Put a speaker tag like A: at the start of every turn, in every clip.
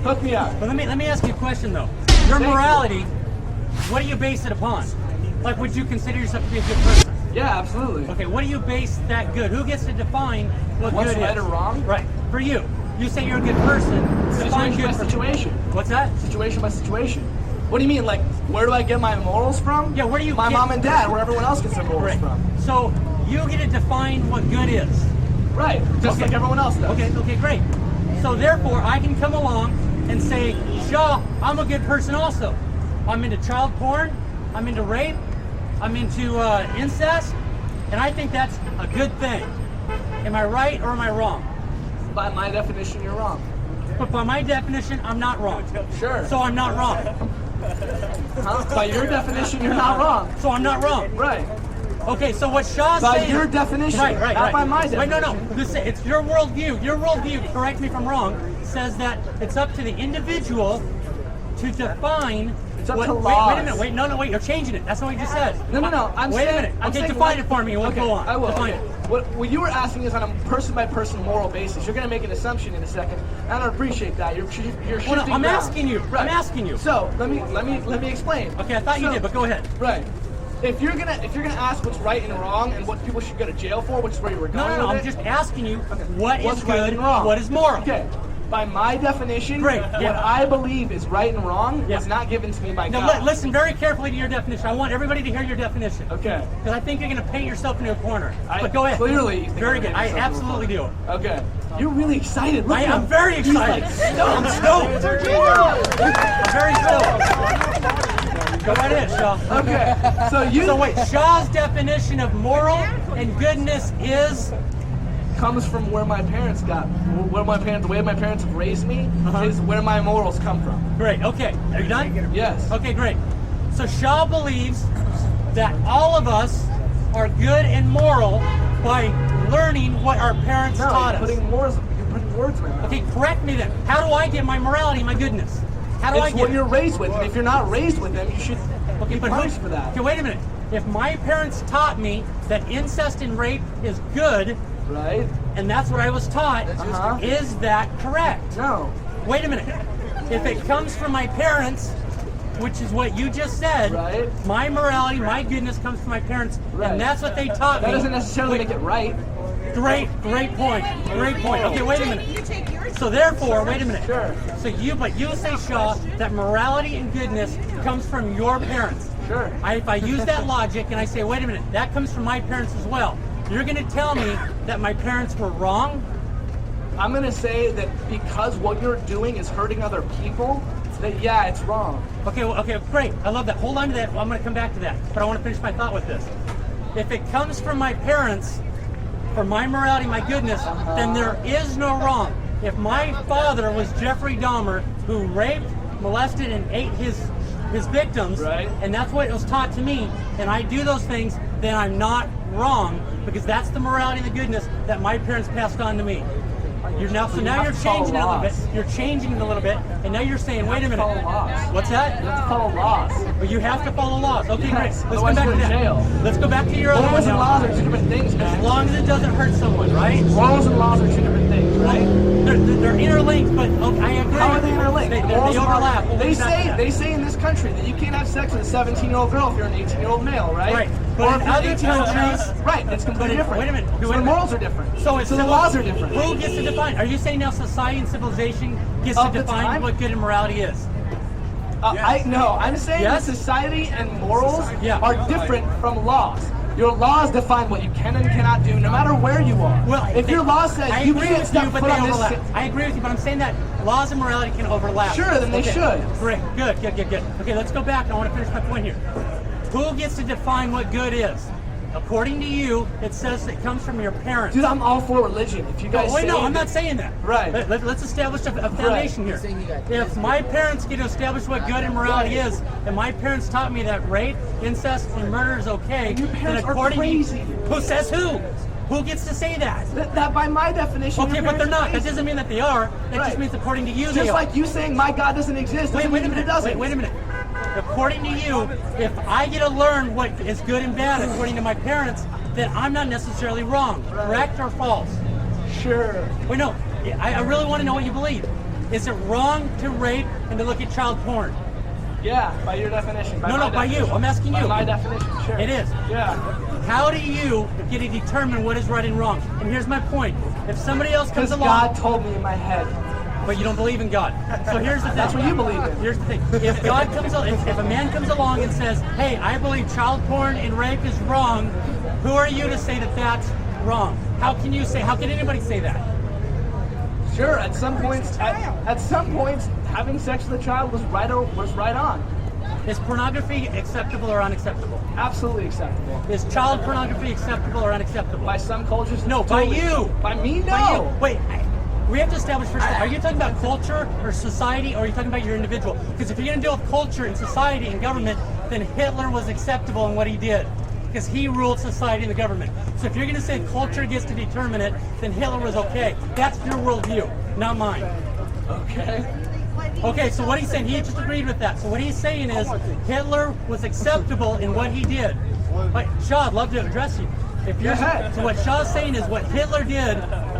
A: Hook me up.
B: But let me ask you a question though. Your morality, what do you base it upon? Like, would you consider yourself to be a good person?
A: Yeah, absolutely.
B: Okay, what do you base that good? Who gets to define what
A: What's
B: good
A: right
B: is?
A: or wrong?
B: Right. For you. You say you're a good person. Define
A: Situation
B: good
A: by
B: for
A: situation.
B: What's that?
A: Situation by situation. What do you mean? Like, where do I get my morals from?
B: Yeah, where do you
A: My
B: get-
A: mom and dad, where everyone else gets their morals
B: Right.
A: from.
B: So you get to define what good is.
A: Right. Just
B: Okay.
A: like everyone else does.
B: Okay, great. So therefore, I can come along and say, Shaw, I'm a good person also. I'm into child porn. I'm into rape. I'm into incest. And I think that's a good thing. Am I right or am I wrong?
A: By my definition, you're wrong.
B: But by my definition, I'm not wrong.
A: Sure.
B: So I'm not wrong.
A: Huh? By your definition, you're not wrong.
B: So I'm not wrong.
A: Right.
B: Okay, so what Shaw's
A: By
B: saying...
A: your definition,
B: right.
A: not by my
B: Wait, no.
A: definition.
B: It's your worldview. Your worldview, correct me if I'm wrong, says that it's up to the individual to define...
A: It's up
B: what,
A: to
B: wait
A: laws.
B: a minute. No, you're changing it. That's not what you just said.
A: No.
B: Wait a minute.
A: I'm
B: Okay,
A: saying
B: define it for me and we'll
A: okay,
B: go on.
A: I will.
B: Define
A: Okay.
B: it.
A: What you were asking is on a person-by-person moral basis. You're going to make an assumption in a second. I don't appreciate that. You're shifting
B: Well, no, I'm
A: ground.
B: asking you.
A: Right.
B: I'm asking you.
A: So let me explain.
B: Okay, I thought you did, but go ahead.
A: Right. If you're gonna ask what's right and wrong and what people should go to jail for, which is where you were going
B: No.
A: with
B: I'm
A: it,
B: just asking you what
A: what's
B: is
A: right
B: good,
A: and wrong?
B: what is moral.
A: Okay. By my definition,
B: Great,
A: what
B: yeah.
A: I believe is right and wrong
B: Yeah.
A: was not given to me by
B: Now
A: God.
B: listen very carefully to your definition. I want everybody to hear your definition.
A: Okay.
B: Because I think you're going to paint yourself into a corner. But go ahead.
A: Clearly, you think
B: Very
A: I'm
B: good.
A: painting
B: I
A: myself
B: absolutely do.
A: Okay. You're really excited. Look
B: I
A: at
B: am
A: him.
B: very
A: He's
B: excited.
A: like stoked.
B: I'm stoked. I'm very stoked. Go right ahead, Shaw.
A: Okay.
B: So wait, Shaw's definition of moral and goodness is...
A: comes from where my parents the way my parents have raised me is where my morals come from.
B: Great. Okay. Are you done?
A: Yes.
B: Okay, great. So Shaw believes that all of us are good and moral by learning what our parents taught us.
A: You're putting words in my mouth.
B: Okay, correct me then. How do I get my morality, my goodness? How do I
A: It's
B: get
A: what
B: it?
A: you're raised with. And if you're not raised with them, you should be
B: but
A: punished for that.
B: Okay, wait a minute. If my parents taught me that incest and rape is good,
A: Right?
B: and that's what I was taught, is that correct?
A: No.
B: Wait a minute. If it comes from my parents, which is what you just said,
A: Right.
B: my morality, my goodness comes from my parents,
A: Right.
B: and that's what they taught me.
A: That doesn't necessarily make it right.
B: Great point. Great point. Okay, wait a minute. So therefore, wait a minute.
A: Sure.
B: So you say, Shaw, that morality and goodness comes from your parents.
A: Sure.
B: If I use that logic and I say, wait a minute, that comes from my parents as well. You're going to tell me that my parents were wrong?
A: I'm going to say that because what you're doing is hurting other people, that yeah, it's wrong.
B: Okay, great. I love that. Hold on to that. I'm going to come back to that. But I want to finish my thought with this. If it comes from my parents, for my morality, my goodness, then there is no wrong. If my father was Jeffrey Dahmer, who raped, molested, and ate his victims,
A: Right.
B: and that's what was taught to me, and I do those things, then I'm not wrong, because that's the morality and the goodness that my parents passed on to me. So now you're changing it a little bit. You're changing it a little bit, and now you're saying, wait a minute.
A: Follow laws.
B: What's that?
A: You have to follow laws.
B: But you have to follow laws. Okay,
A: Yes,
B: great. Let's go
A: otherwise
B: back
A: you're
B: to
A: in
B: that.
A: jail.
B: Let's go back to your other
A: Laws
B: one
A: and
B: now.
A: laws are two different things,
B: As
A: man.
B: long as it doesn't hurt someone, right?
A: Laws and laws are two different things, right?
B: They're interlinked, but I agree.
A: How are they interlinked?
B: They
A: Morals and laws-
B: overlap. We'll
A: They
B: get back to that.
A: say in this country that you can't have sex with a 17-year-old girl if you're an 18-year-old male, right?
B: Right. But
A: Or
B: in
A: if you're
B: other
A: 18-year-old
B: countries-
A: female. Right, it's completely different.
B: Wait a minute.
A: So
B: Wait a
A: the
B: minute.
A: morals are different.
B: So
A: the laws are different.
B: Who gets to define? Are you saying now society and civilization gets
A: Of
B: to
A: the
B: define
A: time?
B: what good and morality is?
A: I'm saying
B: Yes?
A: that society and morals
B: Yeah.
A: are different from laws. Your laws define what you can and cannot do, no matter where you are.
B: Well,
A: if your law says
B: I
A: you
B: agree
A: can't
B: with
A: step
B: you, but
A: foot
B: they
A: on this,
B: overlap. I agree with you, but I'm saying that laws and morality can overlap.
A: Sure, then they should.
B: Great, good. Okay, let's go back. I want to finish my point here. Who gets to define what good is? According to you, it says it comes from your parents.
A: dude, I'm all for religion. If you guys
B: Wait,
A: say
B: no, I'm
A: that-
B: not saying that.
A: Right.
B: Let's establish a foundation here. If my parents get to establish what good and morality is, and my parents taught me that rape, incest, and murder is okay,
A: Your
B: then
A: parents are
B: according
A: crazy.
B: to you, who says who? Who gets to say that?
A: That by my definition.
B: Okay,
A: your
B: but they're
A: parents
B: not.
A: are
B: That
A: crazy.
B: doesn't mean that they are. That
A: Right.
B: just means according to you they
A: Just
B: are.
A: like you saying my God doesn't exist.
B: Wait a
A: Doesn't mean
B: minute.
A: it doesn't.
B: Wait a minute. According to you, if I get to learn what is good and bad according to my parents, then I'm not necessarily wrong. Correct or false?
A: Sure.
B: Wait, no. I really want to know what you believe. Is it wrong to rape and to look at child porn?
A: Yeah, by your definition.
B: By you. I'm asking you.
A: By my definition, sure.
B: It is.
A: Yeah.
B: How do you get to determine what is right and wrong? And here's my point. If somebody else comes
A: Because
B: along...
A: God told me in my head.
B: But you don't believe in God. So here's the thing.
A: That's what you believe in.
B: Here's the thing. If God comes, if a man comes along and says, "Hey, I believe child porn and rape is wrong," who are you to say that that's wrong? How can you say? How can anybody say that?
A: Sure. At some points, having sex with a child was right on.
B: Is pornography acceptable or unacceptable?
A: Absolutely acceptable.
B: Is child pornography acceptable or unacceptable?
A: By some cultures,
B: no.
A: Totally.
B: By you.
A: By me, no.
B: By you. Wait. We have to establish first, are you talking about culture or society, or are you talking about your individual? Because if you're going to deal with culture and society and government, then Hitler was acceptable in what he did, because he ruled society and the government. So if you're going to say culture gets to determine it, then Hitler was okay. That's your worldview, not mine.
A: Okay.
B: Okay, so what he's saying, he just agreed with that. So what he's saying is Hitler was acceptable in what he did. But Shaw, I'd love to address you. If you're, so what Shaw's saying is what Hitler did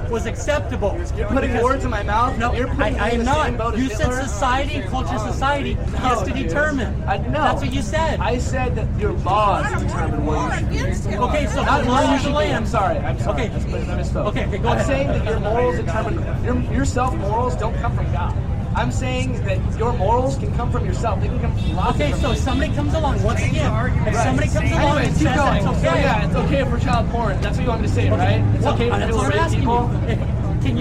B: was acceptable.
A: You're putting words in my mouth.
B: No,
A: you're putting
B: I am not. You said
A: Hitler.
B: society, culture, society gets to determine.
A: No.
B: That's what you said.
A: I said that your laws determine what you should be.
B: Okay, so
A: not where you should be.
B: land.
A: I'm sorry.
B: Okay.
A: I misspoke.
B: Okay, go
A: I'm
B: ahead.
A: saying that your morals determine your self-morals don't come from God. I'm saying that your morals can come from yourself. They can come from lots
B: Okay,
A: of
B: so if somebody comes along, once again, if somebody comes along and says that's okay.
A: So yeah, it's okay for child porn. That's what you want me to say, right? It's okay for people to rape people.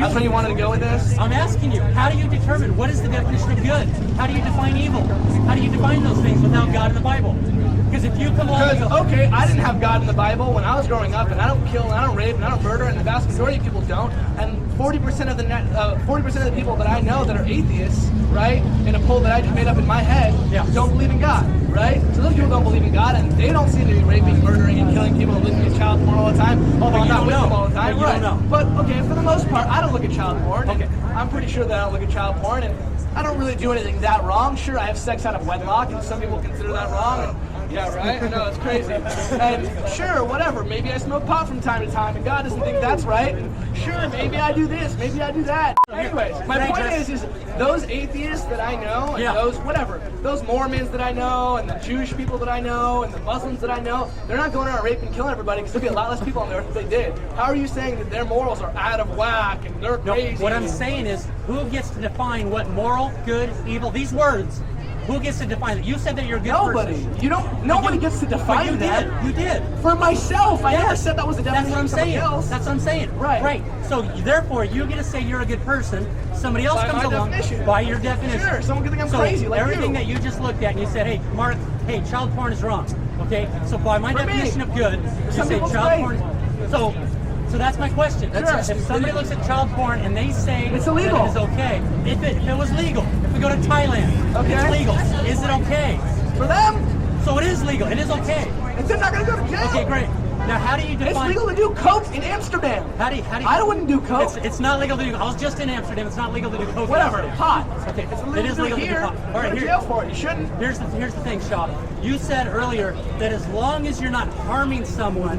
A: That's where you wanted to go with this?
B: I'm asking you, how do you determine, what is the definition of good? How do you define evil? How do you define those things without God in the Bible? Because if you come along and go,
A: okay, I didn't have God in the Bible when I was growing up, and I don't kill, and I don't rape, and I don't murder, and the vast majority of people don't, and 40% of the 40% of the people that I know that are atheists, right, in a poll that I just made up in my head, don't believe in God, right? So those people don't believe in God, and they don't seem to be raping, murdering, and killing people and looking at child porn all the time, although I'm not with them all the time, right? But okay, for the most part, I don't look at child porn. Okay. I'm pretty sure that I don't look at child porn, and I don't really do anything that wrong. Sure, I have sex out of wedlock, and some people consider that wrong. And, yeah, right? I know, it's crazy. And sure, whatever, maybe I smoke pot from time to time, and God doesn't think that's right. And sure, maybe I do this, maybe I do that. Anyways, my point is those atheists that I know, and those, whatever, those Mormons that I know, and the Jewish people that I know, and the Muslims that I know, they're not going around raping and killing everybody, because there'd be a lot less people on the earth if they did. How are you saying that their morals are out of whack, and they're crazy?
B: What I'm saying is, who gets to define what moral, good, evil, these words, who gets to define it? You said that you're a good person.
A: Nobody gets to define that.
B: You did.
A: For myself. I never said that was the definition.
B: That's what I'm saying.
A: Else.
B: That's what I'm saying.
A: Right.
B: So therefore, you get to say you're a good person. Somebody else comes along by your definition.
A: Sure. Someone could think I'm crazy like
B: everything that you just looked at and you said, hey, Mark, hey, child porn is wrong. Okay. So by my definition of good, you say child porn. So that's my question. If somebody looks at child porn and they say
A: it's illegal,
B: that it is okay. If it was legal, if we go to Thailand, it's legal. Is it okay
A: for them?
B: So it is legal. It is okay.
A: And they're not going to go to jail.
B: Okay, great. Now, how do you define?
A: It's legal to do coke in Amsterdam.
B: How do you?
A: I wouldn't do coke.
B: It's not legal to do. I was just in Amsterdam. It's not legal to do coke.
A: Whatever. Pot.
B: Okay.
A: It is legal to do pot. All right. Go to jail for it. You shouldn't.
B: Here's the thing, Shaw. You said earlier that as long as you're not harming someone,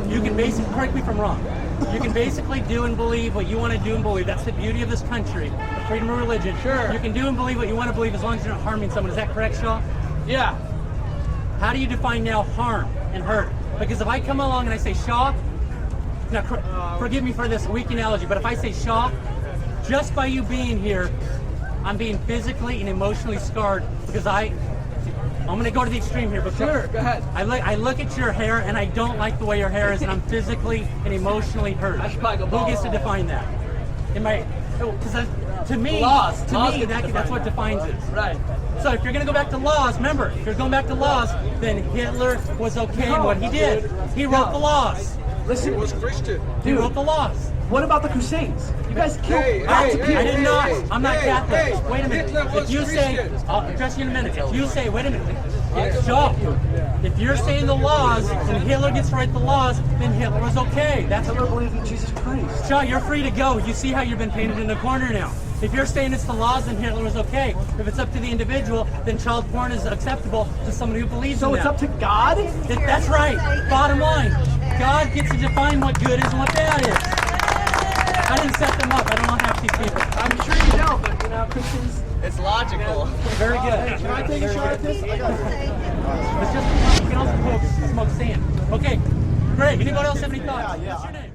B: you can basically, correct me if I'm wrong, you can basically do and believe what you want to do and believe. That's the beauty of this country, the freedom of religion.
A: Sure.
B: You can do and believe what you want to believe as long as you're not harming someone. Is that correct, Shaw?
A: Yeah.
B: How do you define now harm and hurt? Because if I come along and I say, Shaw, now forgive me for this weak analogy, but if I say, Shaw, just by you being here, I'm being physically and emotionally scarred because I'm going to go to the extreme here. But
A: sure, go ahead.
B: I look at your hair and I don't like the way your hair is, and I'm physically and emotionally hurt.
A: I should probably go
B: Who gets to define that? Because to me, that's what defines it.
A: Right.
B: So if you're going to go back to laws, remember, if you're going back to laws, then Hitler was okay in what he did. He wrote the laws.
A: Listen,
C: he was Christian.
B: He wrote the laws.
A: What about the Crusades? You guys killed lots of people.
B: I did not. I'm not Catholic. Wait a minute. If you say, I'll address you in a minute. If you say, wait a minute, Shaw, if you're saying the laws and Hitler gets to write the laws, then Hitler was okay. That's
A: Hitler believed in Jesus Christ.
B: Shaw, you're free to go. You see how you've been painted in a corner now. If you're saying it's the laws, then Hitler was okay. If it's up to the individual, then child porn is acceptable to somebody who believes in that.
A: So it's up to God?
B: That's right. Bottom line, God gets to define what good is and what bad is. I didn't set them up. I don't know half these people.
A: I'm sure you don't, but right now, Christians.
C: It's logical.
B: Very good.
D: Can I take a shot at this? I got it.
B: It's just, you can also smoke sand. Okay, great. Anybody else have any thoughts?
D: Yeah.
B: What's your name?